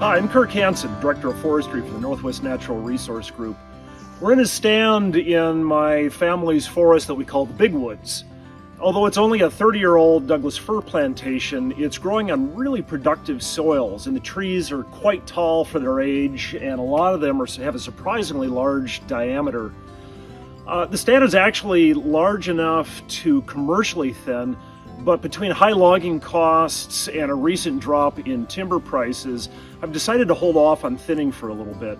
Hi, I'm Kirk Hanson, Director of Forestry for the Northwest Natural Resource Group. We're in a stand in my family's forest that we call the Big Woods. Although it's only a 30-year-old Douglas fir plantation, it's growing on really productive soils, and the trees are quite tall for their age, and a lot of them have a surprisingly large diameter. The stand is actually large enough to commercially thin, but between high logging costs and a recent drop in timber prices, I've decided to hold off on thinning for a little bit.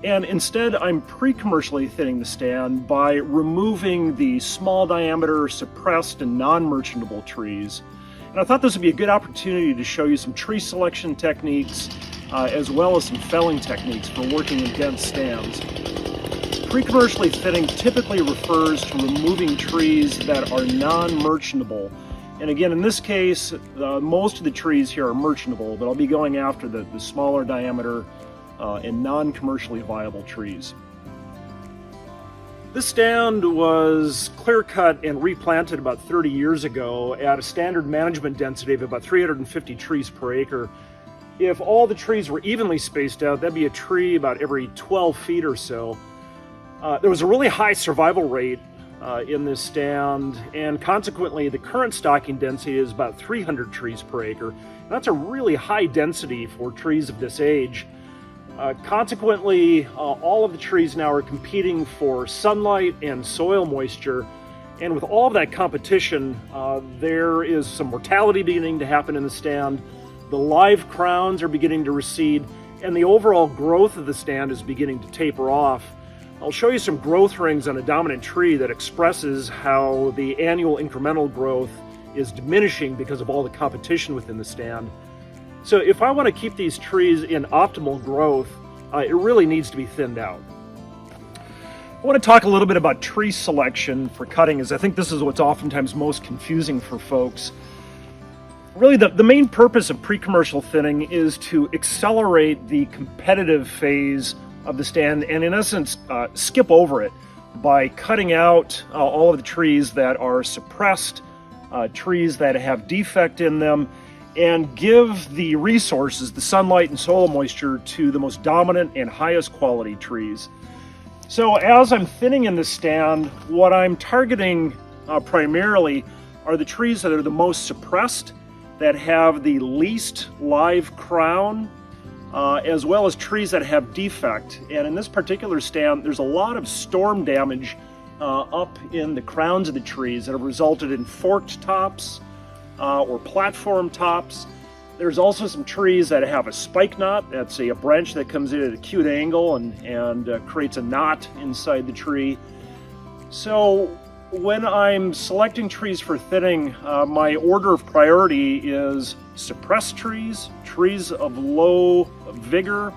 And instead, I'm pre-commercially thinning the stand by removing the small diameter, suppressed, and non-merchantable trees. And I thought this would be a good opportunity to show you some tree selection techniques, as well as some felling techniques for working in dense stands. Pre-commercially thinning typically refers to removing trees that are non-merchantable. And again, in this case, most of the trees here are merchantable, but I'll be going after the smaller diameter and non-commercially viable trees. This stand was clear-cut and replanted about 30 years ago at a standard management density of about 350 trees per acre. If all the trees were evenly spaced out, that'd be a tree about every 12 feet or so. There was a really high survival rate in this stand, and consequently the current stocking density is about 300 trees per acre. And that's a really high density for trees of this age. Consequently, all of the trees now are competing for sunlight and soil moisture, and with all of that competition, there is some mortality beginning to happen in the stand. The live crowns are beginning to recede, and the overall growth of the stand is beginning to taper off. I'll show you some growth rings on a dominant tree that expresses how the annual incremental growth is diminishing because of all the competition within the stand. So if I want to keep these trees in optimal growth, it really needs to be thinned out. I want to talk a little bit about tree selection for cutting, as I think this is what's oftentimes most confusing for folks. Really, the main purpose of pre-commercial thinning is to accelerate the competitive phase of the stand and, in essence, skip over it by cutting out all of the trees that are suppressed, trees that have defect in them, and give the resources, the sunlight and soil moisture, to the most dominant and highest quality trees. So as I'm thinning in the stand, what I'm targeting primarily are the trees that are the most suppressed, that have the least live crown, as well as trees that have defect. And in this particular stand, there's a lot of storm damage up in the crowns of the trees that have resulted in forked tops or platform tops. There's also some trees that have a spike knot. That's a branch that comes in at an acute angle and creates a knot inside the tree. So when I'm selecting trees for thinning, my order of priority is suppressed trees, trees of low vigor,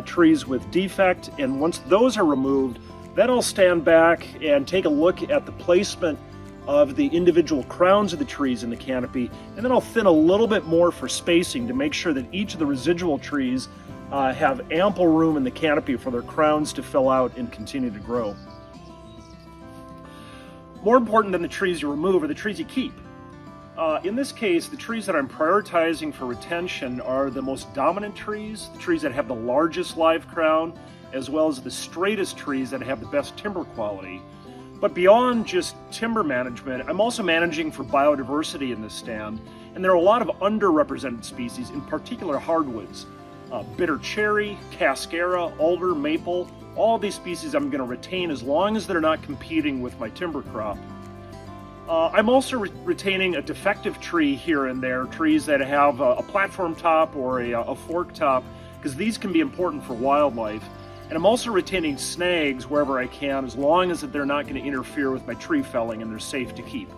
trees with defect, and once those are removed, then I'll stand back and take a look at the placement of the individual crowns of the trees in the canopy, and then I'll thin a little bit more for spacing to make sure that each of the residual trees have ample room in the canopy for their crowns to fill out and continue to grow. More important than the trees you remove are the trees you keep. In this case, the trees that I'm prioritizing for retention are the most dominant trees, the trees that have the largest live crown, as well as the straightest trees that have the best timber quality. But beyond just timber management, I'm also managing for biodiversity in this stand, and there are a lot of underrepresented species, in particular hardwoods. Bitter cherry, cascara, alder, maple, all of these species I'm going to retain as long as they're not competing with my timber crop. I'm also retaining a defective tree here and there, trees that have a platform top or a fork top, because these can be important for wildlife. And I'm also retaining snags wherever I can, as long as they're not going to interfere with my tree felling and they're safe to keep.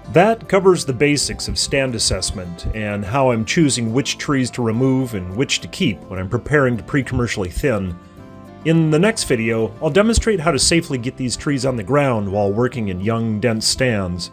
That covers the basics of stand assessment and how I'm choosing which trees to remove and which to keep when I'm preparing to pre-commercially thin. In the next video, I'll demonstrate how to safely get these trees on the ground while working in young, dense stands.